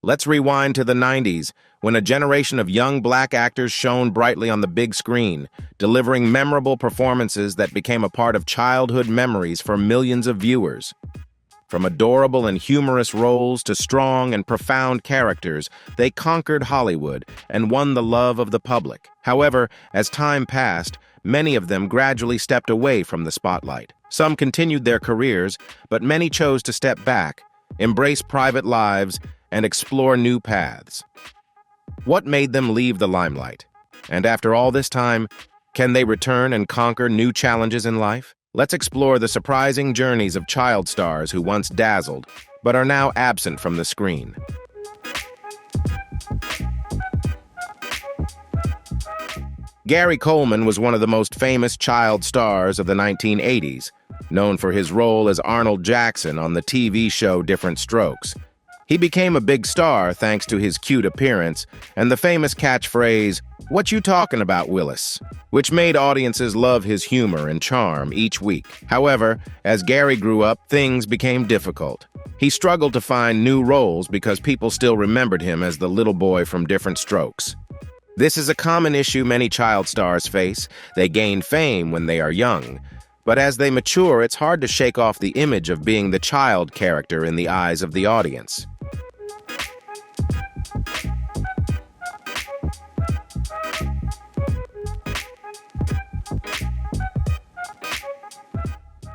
Let's rewind to the 90s, when a generation of young black actors shone brightly on the big screen, delivering memorable performances that became a part of childhood memories for millions of viewers. From adorable and humorous roles to strong and profound characters, they conquered Hollywood and won the love of the public. However, as time passed, many of them gradually stepped away from the spotlight. Some continued their careers, but many chose to step back, embrace private lives, and explore new paths. What made them leave the limelight? And after all this time, can they return and conquer new challenges in life? Let's explore the surprising journeys of child stars who once dazzled, but are now absent from the screen. Gary Coleman was one of the most famous child stars of the 1980s, known for his role as Arnold Jackson on the TV show Different Strokes. He became a big star thanks to his cute appearance and the famous catchphrase, "What you talking about, Willis?" which made audiences love his humor and charm each week. However, as Gary grew up, things became difficult. He struggled to find new roles because people still remembered him as the little boy from Different Strokes. This is a common issue many child stars face. They gain fame when they are young, but as they mature, it's hard to shake off the image of being the child character in the eyes of the audience.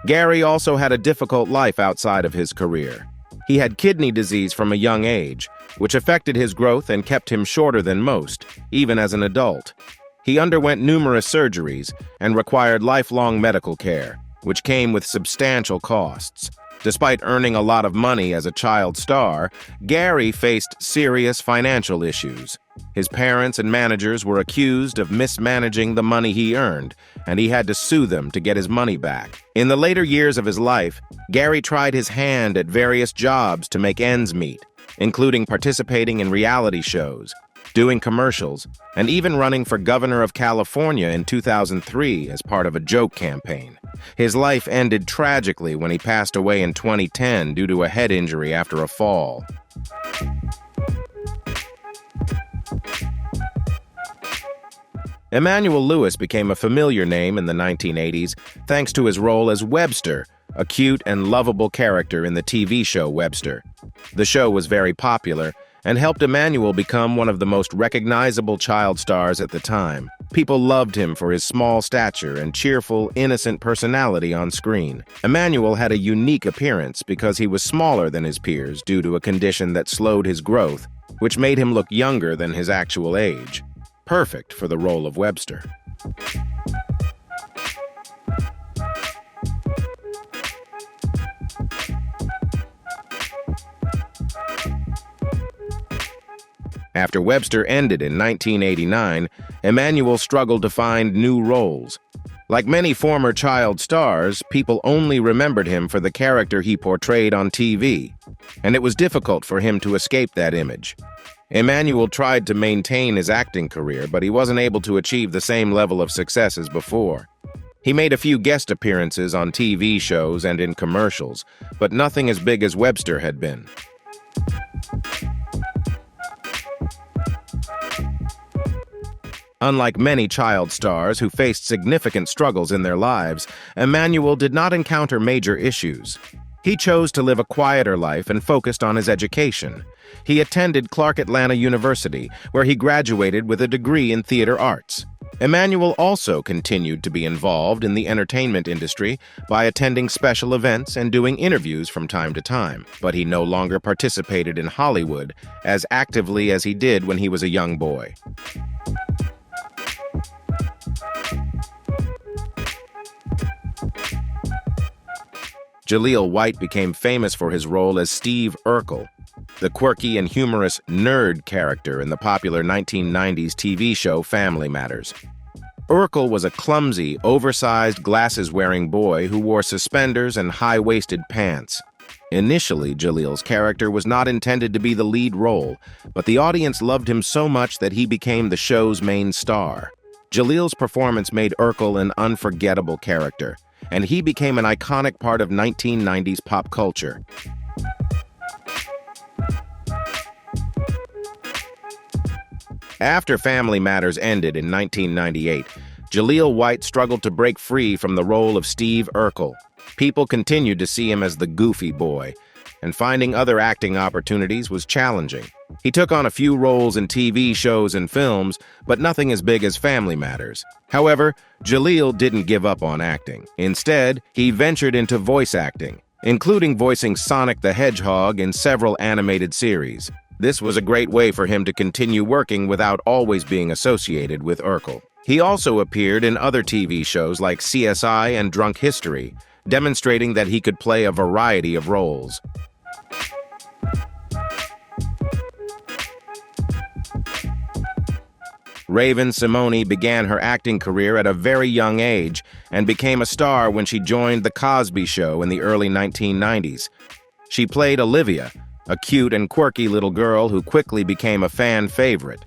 Gary also had a difficult life outside of his career. He had kidney disease from a young age, which affected his growth and kept him shorter than most, even as an adult. He underwent numerous surgeries and required lifelong medical care, which came with substantial costs. Despite earning a lot of money as a child star, Gary faced serious financial issues. His parents and managers were accused of mismanaging the money he earned, and he had to sue them to get his money back. In the later years of his life, Gary tried his hand at various jobs to make ends meet, including participating in reality shows, doing commercials, and even running for governor of California in 2003 as part of a joke campaign. His life ended tragically when he passed away in 2010 due to a head injury after a fall. Emanuel Lewis became a familiar name in the 1980s thanks to his role as Webster, a cute and lovable character in the TV show Webster. The show was very popular and helped Emanuel become one of the most recognizable child stars at the time. People loved him for his small stature and cheerful, innocent personality on screen. Emanuel had a unique appearance because he was smaller than his peers due to a condition that slowed his growth, which made him look younger than his actual age. Perfect for the role of Webster. After Webster ended in 1989, Emanuel struggled to find new roles. Like many former child stars, people only remembered him for the character he portrayed on TV, and it was difficult for him to escape that image. Emanuel tried to maintain his acting career, but he wasn't able to achieve the same level of success as before. He made a few guest appearances on TV shows and in commercials, but nothing as big as Webster had been. Unlike many child stars who faced significant struggles in their lives, Emanuel did not encounter major issues. He chose to live a quieter life and focused on his education. He attended Clark Atlanta University, where he graduated with a degree in theater arts. Emanuel also continued to be involved in the entertainment industry by attending special events and doing interviews from time to time, but he no longer participated in Hollywood as actively as he did when he was a young boy. Jaleel White became famous for his role as Steve Urkel, the quirky and humorous nerd character in the popular 1990s TV show Family Matters. Urkel was a clumsy, oversized, glasses-wearing boy who wore suspenders and high-waisted pants. Initially, Jaleel's character was not intended to be the lead role, but the audience loved him so much that he became the show's main star. Jaleel's performance made Urkel an unforgettable character, and he became an iconic part of 1990s pop culture. After Family Matters ended in 1998, Jaleel White struggled to break free from the role of Steve Urkel. People continued to see him as the goofy boy, and finding other acting opportunities was challenging. He took on a few roles in TV shows and films, but nothing as big as Family Matters. However, Jaleel didn't give up on acting. Instead, he ventured into voice acting, including voicing Sonic the Hedgehog in several animated series. This was a great way for him to continue working without always being associated with Urkel. He also appeared in other TV shows like CSI and Drunk History, demonstrating that he could play a variety of roles. Raven-Symoné began her acting career at a very young age and became a star when she joined The Cosby Show in the early 1990s. She played Olivia, a cute and quirky little girl who quickly became a fan favorite.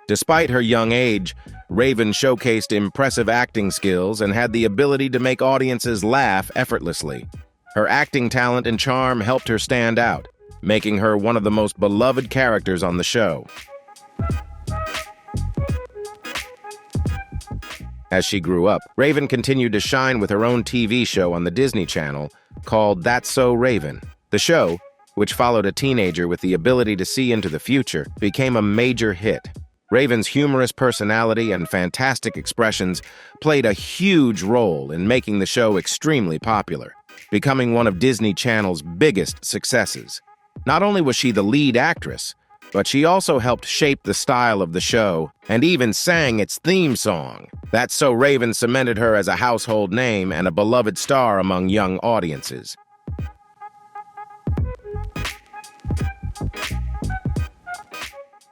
Despite her young age, Raven showcased impressive acting skills and had the ability to make audiences laugh effortlessly. Her acting talent and charm helped her stand out, making her one of the most beloved characters on the show. As she grew up, Raven continued to shine with her own TV show on the Disney Channel called That's So Raven. The show, which followed a teenager with the ability to see into the future, became a major hit. Raven's humorous personality and fantastic expressions played a huge role in making the show extremely popular, becoming one of Disney Channel's biggest successes. Not only was she the lead actress, but she also helped shape the style of the show and even sang its theme song. That's So Raven cemented her as a household name and a beloved star among young audiences.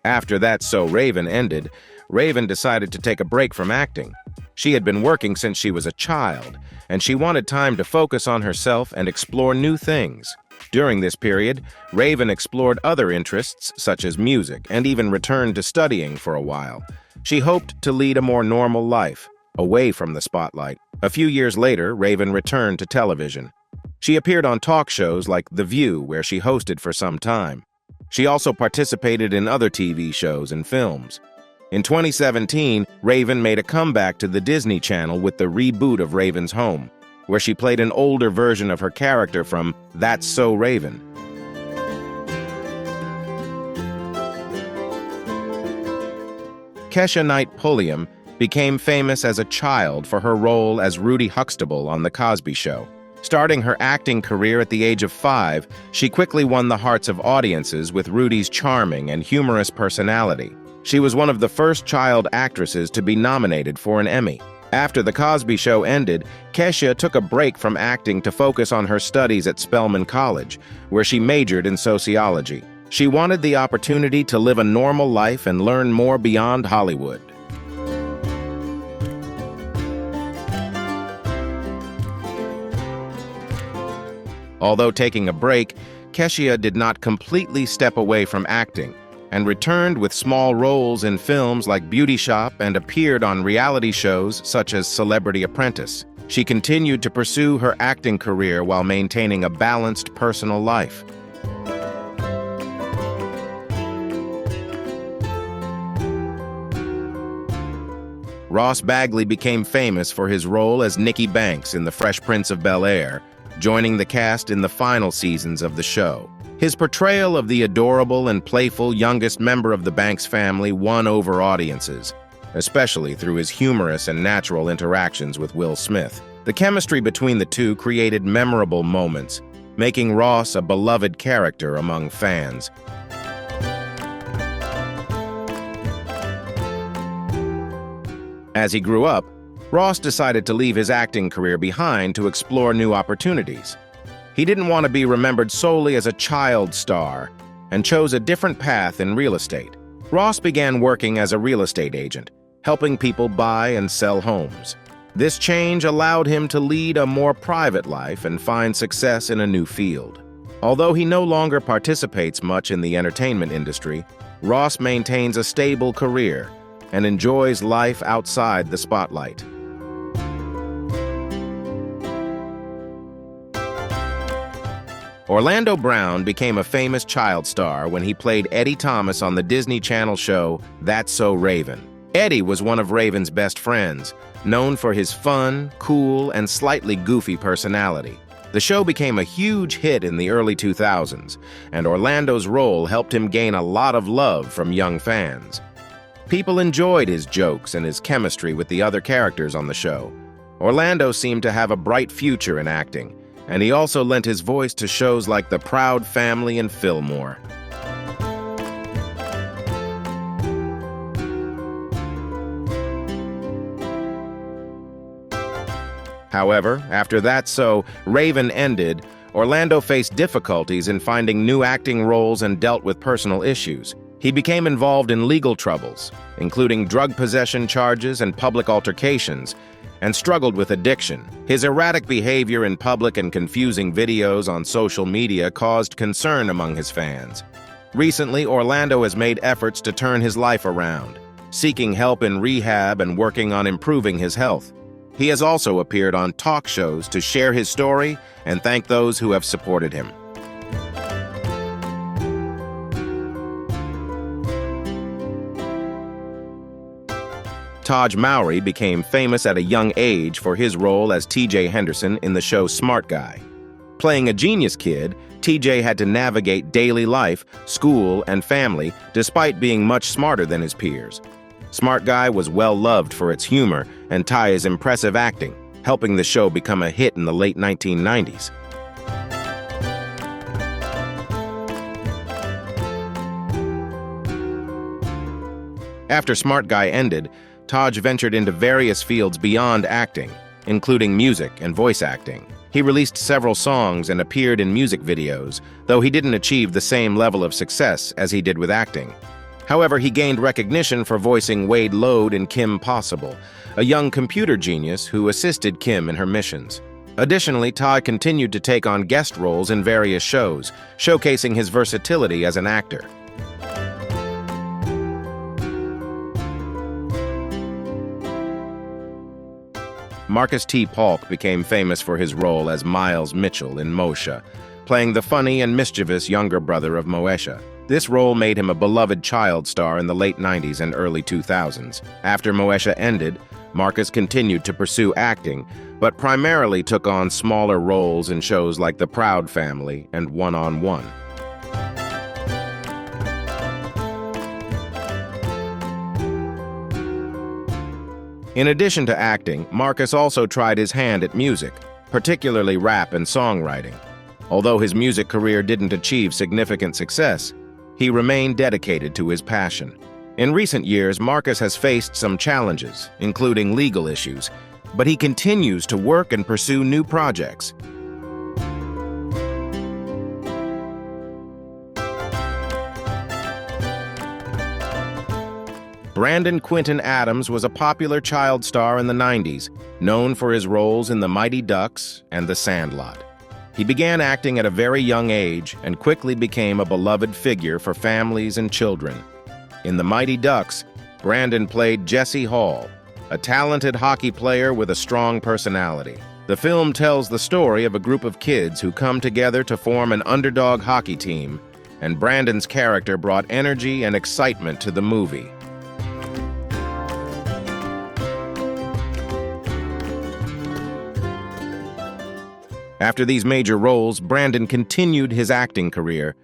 After That's So Raven ended, Raven decided to take a break from acting. She had been working since she was a child, and she wanted time to focus on herself and explore new things. During this period, Raven explored other interests such as music and even returned to studying for a while. She hoped to lead a more normal life, away from the spotlight. A few years later, Raven returned to television. She appeared on talk shows like The View, where she hosted for some time. She also participated in other TV shows and films. In 2017, Raven made a comeback to the Disney Channel with the reboot of Raven's Home, where she played an older version of her character from That's So Raven. Keshia Knight Pulliam became famous as a child for her role as Rudy Huxtable on The Cosby Show. Starting her acting career at the age of 5, she quickly won the hearts of audiences with Rudy's charming and humorous personality. She was one of the first child actresses to be nominated for an Emmy. After The Cosby Show ended, Keshia took a break from acting to focus on her studies at Spelman College, where she majored in sociology. She wanted the opportunity to live a normal life and learn more beyond Hollywood. Although taking a break, Keshia did not completely step away from acting and returned with small roles in films like Beauty Shop and appeared on reality shows such as Celebrity Apprentice. She continued to pursue her acting career while maintaining a balanced personal life. Ross Bagley became famous for his role as Nicky Banks in The Fresh Prince of Bel-Air, joining the cast in the final seasons of the show. His portrayal of the adorable and playful youngest member of the Banks family won over audiences, especially through his humorous and natural interactions with Will Smith. The chemistry between the two created memorable moments, making Ross a beloved character among fans. As he grew up, Ross decided to leave his acting career behind to explore new opportunities. He didn't want to be remembered solely as a child star and chose a different path in real estate. Ross began working as a real estate agent, helping people buy and sell homes. This change allowed him to lead a more private life and find success in a new field. Although he no longer participates much in the entertainment industry, Ross maintains a stable career and enjoys life outside the spotlight. Orlando Brown became a famous child star when he played Eddie Thomas on the Disney Channel show That's So Raven. Eddie was one of Raven's best friends, known for his fun, cool, and slightly goofy personality. The show became a huge hit in the early 2000s, and Orlando's role helped him gain a lot of love from young fans. People enjoyed his jokes and his chemistry with the other characters on the show. Orlando seemed to have a bright future in acting, and he also lent his voice to shows like The Proud Family and Fillmore. However, after That's So Raven ended, Orlando faced difficulties in finding new acting roles and dealt with personal issues. He became involved in legal troubles, including drug possession charges and public altercations, and struggled with addiction. His erratic behavior in public and confusing videos on social media caused concern among his fans. Recently, Orlando has made efforts to turn his life around, seeking help in rehab and working on improving his health. He has also appeared on talk shows to share his story and thank those who have supported him. Tahj Mowry became famous at a young age for his role as T.J. Henderson in the show Smart Guy. Playing a genius kid, T.J. had to navigate daily life, school, and family despite being much smarter than his peers. Smart Guy was well loved for its humor and Ty's impressive acting, helping the show become a hit in the late 1990s. After Smart Guy ended, Tahj ventured into various fields beyond acting, including music and voice acting. He released several songs and appeared in music videos, though he didn't achieve the same level of success as he did with acting. However, he gained recognition for voicing Wade Lode in Kim Possible, a young computer genius who assisted Kim in her missions. Additionally, Tahj continued to take on guest roles in various shows, showcasing his versatility as an actor. Marcus T. Paulk became famous for his role as Miles Mitchell in Moesha, playing the funny and mischievous younger brother of Moesha. This role made him a beloved child star in the late 90s and early 2000s. After Moesha ended, Marcus continued to pursue acting, but primarily took on smaller roles in shows like The Proud Family and One-on-One. In addition to acting, Marcus also tried his hand at music, particularly rap and songwriting. Although his music career didn't achieve significant success, he remained dedicated to his passion. In recent years, Marcus has faced some challenges, including legal issues, but he continues to work and pursue new projects. Brandon Quinton Adams was a popular child star in the 90s, known for his roles in The Mighty Ducks and The Sandlot. He began acting at a very young age and quickly became a beloved figure for families and children. In The Mighty Ducks, Brandon played Jesse Hall, a talented hockey player with a strong personality. The film tells the story of a group of kids who come together to form an underdog hockey team, and Brandon's character brought energy and excitement to the movie. After these major roles, Brandon continued his acting career,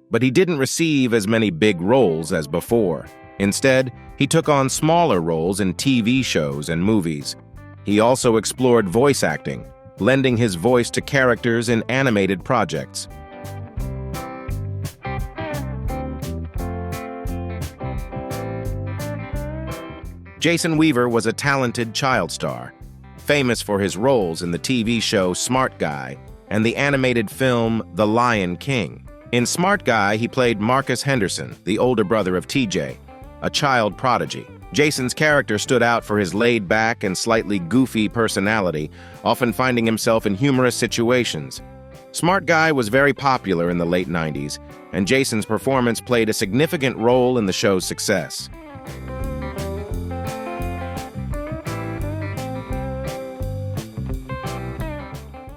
but he didn't receive as many big roles as before. Instead, he took on smaller roles in TV shows and movies. He also explored voice acting, lending his voice to characters in animated projects. Jason Weaver was a talented child star, famous for his roles in the TV show Smart Guy and the animated film The Lion King. In Smart Guy, he played Marcus Henderson, the older brother of TJ, a child prodigy. Jason's character stood out for his laid-back and slightly goofy personality, often finding himself in humorous situations. Smart Guy was very popular in the late 90s, and Jason's performance played a significant role in the show's success.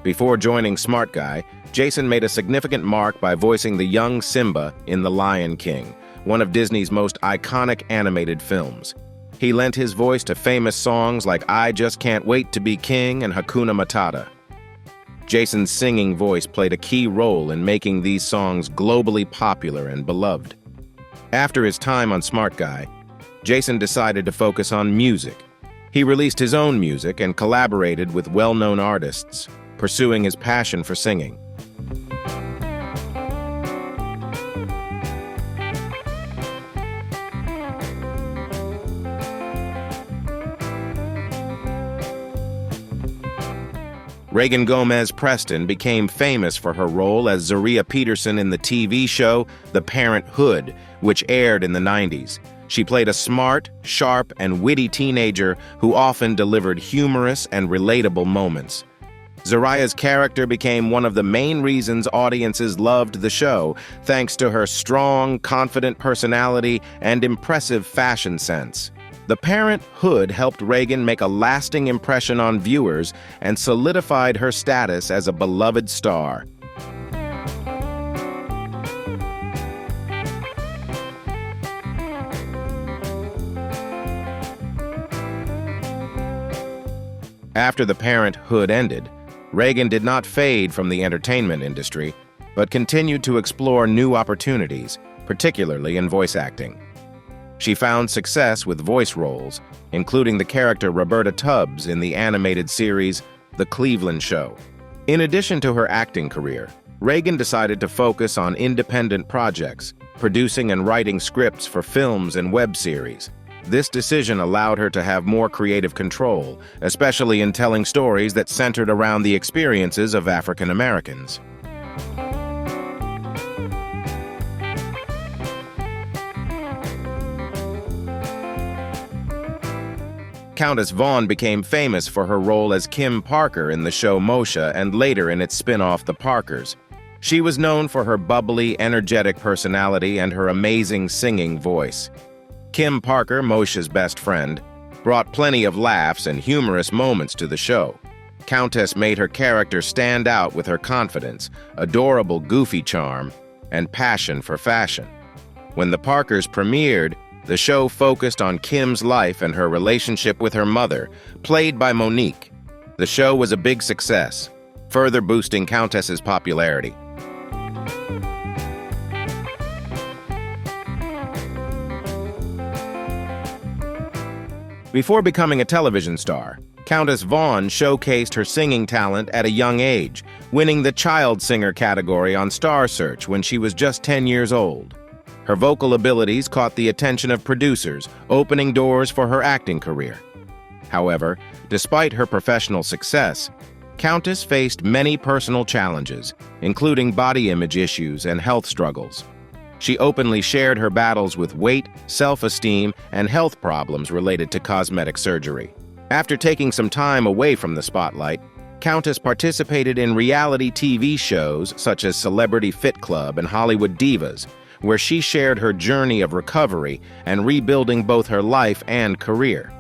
Before joining Smart Guy, Jason made a significant mark by voicing the young Simba in The Lion King, one of Disney's most iconic animated films. He lent his voice to famous songs like I Just Can't Wait to Be King and Hakuna Matata. Jason's singing voice played a key role in making these songs globally popular and beloved. After his time on Smart Guy, Jason decided to focus on music. He released his own music and collaborated with well-known artists, pursuing his passion for singing. Reagan Gomez-Preston became famous for her role as Zaria Peterson in the TV show The Parenthood, which aired in the 90s. She played a smart, sharp, and witty teenager who often delivered humorous and relatable moments. Zaria's character became one of the main reasons audiences loved the show, thanks to her strong, confident personality and impressive fashion sense. The Parenthood helped Reagan make a lasting impression on viewers and solidified her status as a beloved star. After The Parenthood ended, Reagan did not fade from the entertainment industry, but continued to explore new opportunities, particularly in voice acting. She found success with voice roles, including the character Roberta Tubbs in the animated series The Cleveland Show. In addition to her acting career, Reagan decided to focus on independent projects, producing and writing scripts for films and web series. This decision allowed her to have more creative control, especially in telling stories that centered around the experiences of African Americans. Countess Vaughn became famous for her role as Kim Parker in the show Moshe and later in its spin-off The Parkers. She was known for her bubbly, energetic personality and her amazing singing voice. Kim Parker, Moshe's best friend, brought plenty of laughs and humorous moments to the show. Countess made her character stand out with her confidence, adorable goofy charm, and passion for fashion. When The Parkers premiered, the show focused on Kim's life and her relationship with her mother, played by Monique. The show was a big success, further boosting Countess's popularity. Before becoming a television star, Countess Vaughn showcased her singing talent at a young age, winning the Child Singer category on Star Search when she was just 10 years old. Her vocal abilities caught the attention of producers, opening doors for her acting career. However, despite her professional success, Countess faced many personal challenges, including body image issues and health struggles. She openly shared her battles with weight, self-esteem, and health problems related to cosmetic surgery. After taking some time away from the spotlight, Countess participated in reality TV shows such as Celebrity Fit Club and Hollywood Divas, where she shared her journey of recovery and rebuilding both her life and career.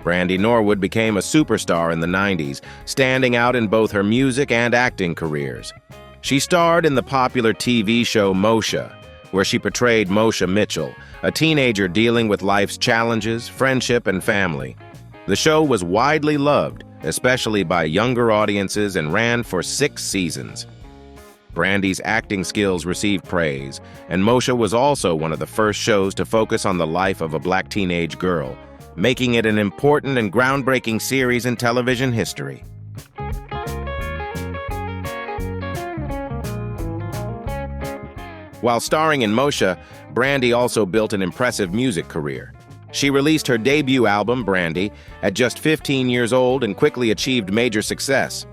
Brandy Norwood became a superstar in the 90s, standing out in both her music and acting careers. She starred in the popular TV show Moshe, where she portrayed Moshe Mitchell, a teenager dealing with life's challenges, friendship, and family. The show was widely loved, especially by younger audiences, and ran for 6 seasons. Brandy's acting skills received praise, and Moshe was also one of the first shows to focus on the life of a Black teenage girl, making it an important and groundbreaking series in television history. While starring in Moshe, Brandy also built an impressive music career. She released her debut album, Brandy, at just 15 years old and quickly achieved major success.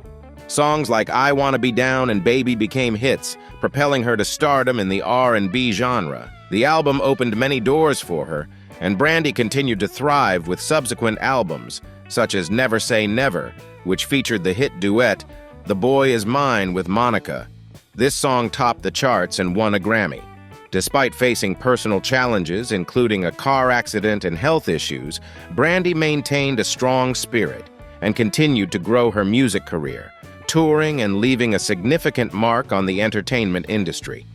Songs like I Wanna Be Down and Baby became hits, propelling her to stardom in the R&B genre. The album opened many doors for her, and Brandy continued to thrive with subsequent albums, such as Never Say Never, which featured the hit duet The Boy Is Mine with Monica. This song topped the charts and won a Grammy. Despite facing personal challenges, including a car accident and health issues, Brandy maintained a strong spirit and continued to grow her music career, touring and leaving a significant mark on the entertainment industry.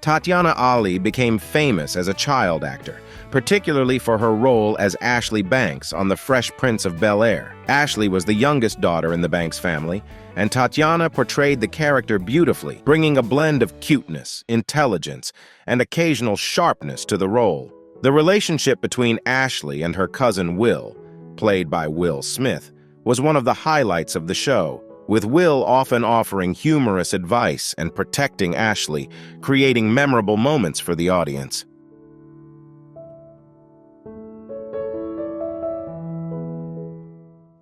Tatyana Ali became famous as a child actor, particularly for her role as Ashley Banks on The Fresh Prince of Bel-Air. Ashley was the youngest daughter in the Banks family, and Tatyana portrayed the character beautifully, bringing a blend of cuteness, intelligence, and occasional sharpness to the role. The relationship between Ashley and her cousin Will, played by Will Smith, was one of the highlights of the show, with Will often offering humorous advice and protecting Ashley, creating memorable moments for the audience.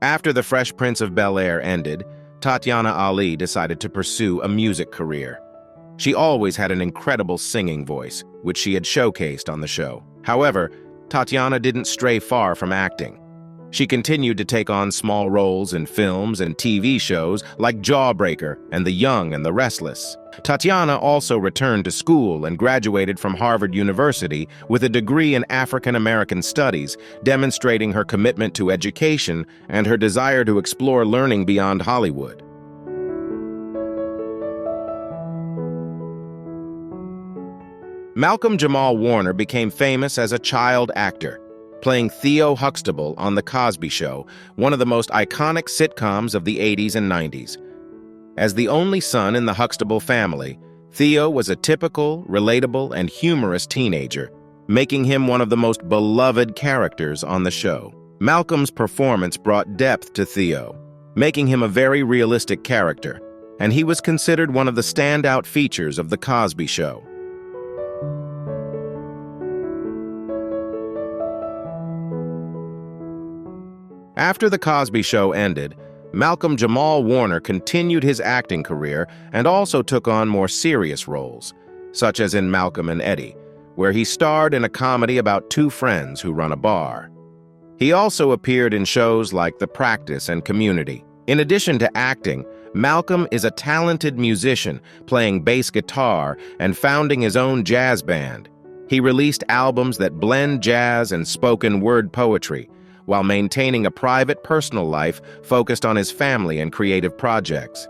After The Fresh Prince of Bel-Air ended, Tatyana Ali decided to pursue a music career. She always had an incredible singing voice, which she had showcased on the show. However, Tatyana didn't stray far from acting. She continued to take on small roles in films and TV shows like Jawbreaker and The Young and the Restless. Tatyana also returned to school and graduated from Harvard University with a degree in African American Studies, demonstrating her commitment to education and her desire to explore learning beyond Hollywood. Malcolm-Jamal Warner became famous as a child actor, playing Theo Huxtable on The Cosby Show, one of the most iconic sitcoms of the 80s and 90s. As the only son in the Huxtable family, Theo was a typical, relatable, and humorous teenager, making him one of the most beloved characters on the show. Malcolm's performance brought depth to Theo, making him a very realistic character, and he was considered one of the standout features of The Cosby Show. After The Cosby Show ended, Malcolm-Jamal Warner continued his acting career and also took on more serious roles, such as in Malcolm and Eddie, where he starred in a comedy about two friends who run a bar. He also appeared in shows like The Practice and Community. In addition to acting, Malcolm is a talented musician, playing bass guitar and founding his own jazz band. He released albums that blend jazz and spoken word poetry, while maintaining a private personal life focused on his family and creative projects.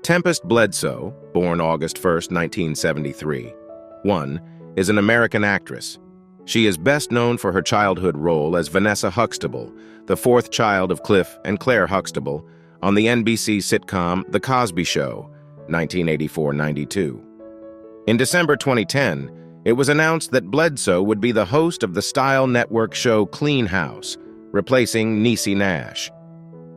Tempestt Bledsoe, born August 1, 1973, is an American actress. She is best known for her childhood role as Vanessa Huxtable, the fourth child of Cliff and Claire Huxtable, on the NBC sitcom The Cosby Show, 1984-92. In December 2010, it was announced that Bledsoe would be the host of the Style Network show Clean House, replacing Niecy Nash.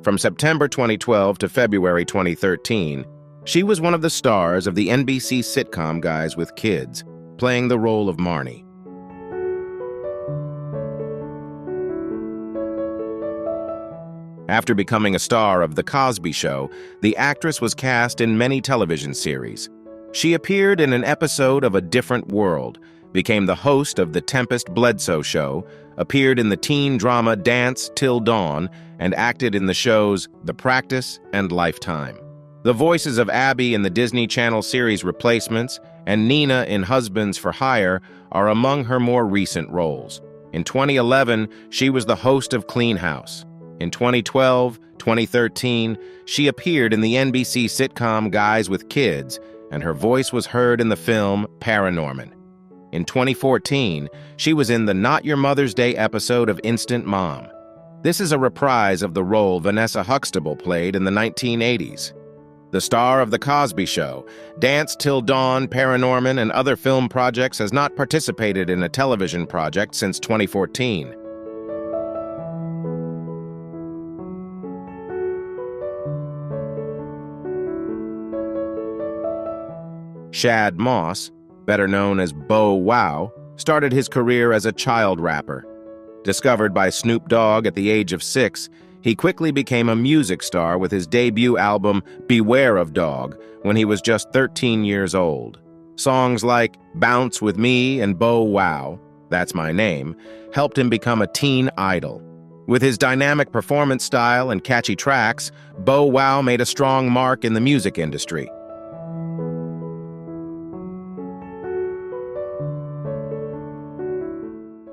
From September 2012 to February 2013, she was one of the stars of the NBC sitcom Guys with Kids, playing the role of Marnie. After becoming a star of The Cosby Show, the actress was cast in many television series. She appeared in an episode of A Different World, became the host of The Tempestt Bledsoe Show, appeared in the teen drama Dance Till Dawn, and acted in the shows The Practice and Lifetime. The voices of Abby in the Disney Channel series Replacements and Nina in Husbands for Hire are among her more recent roles. In 2011, she was the host of Clean House. In 2012, 2013, she appeared in the NBC sitcom Guys with Kids, and her voice was heard in the film Paranorman. In 2014, she was in the Not Your Mother's Day episode of Instant Mom. This is a reprise of the role Vanessa Huxtable played in the 1980s. The star of The Cosby Show, Dance Till Dawn, Paranorman, and other film projects has not participated in a television project since 2014. Shad Moss, better known as Bow Wow, started his career as a child rapper. Discovered by Snoop Dogg at the age of 6, he quickly became a music star with his debut album Beware of Dog when he was just 13 years old. Songs like Bounce With Me and Bow Wow, That's My Name, helped him become a teen idol. With his dynamic performance style and catchy tracks, Bow Wow made a strong mark in the music industry.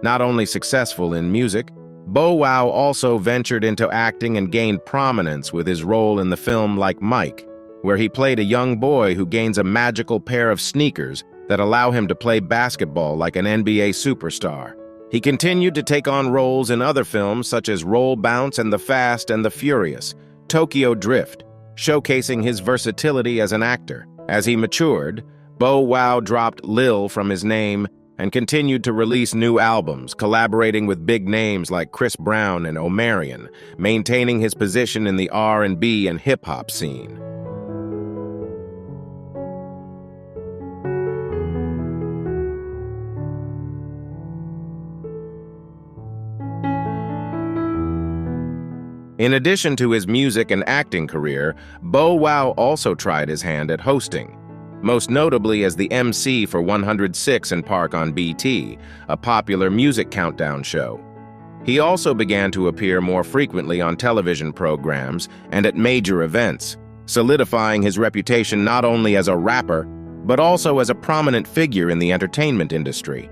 Not only successful in music, Bow Wow also ventured into acting and gained prominence with his role in the film Like Mike, where he played a young boy who gains a magical pair of sneakers that allow him to play basketball like an NBA superstar. He continued to take on roles in other films such as Roll Bounce and The Fast and the Furious, Tokyo Drift, showcasing his versatility as an actor. As he matured, Bow Wow dropped Lil from his name and continued to release new albums, collaborating with big names like Chris Brown and Omarion, maintaining his position in the R&B and hip-hop scene. In addition to his music and acting career, Bow Wow also tried his hand at hosting, most notably as the MC for 106 & Park on BT, a popular music countdown show. He also began to appear more frequently on television programs and at major events, solidifying his reputation not only as a rapper, but also as a prominent figure in the entertainment industry.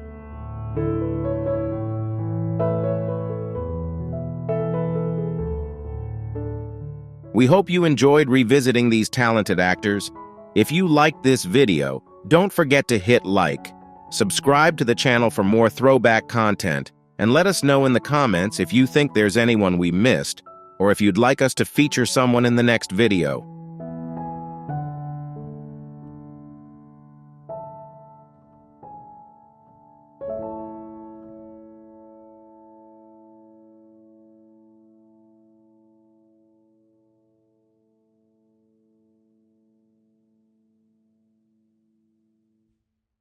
We hope you enjoyed revisiting these talented actors. If you liked this video, don't forget to hit like, subscribe to the channel for more throwback content, and let us know in the comments if you think there's anyone we missed, or if you'd like us to feature someone in the next video.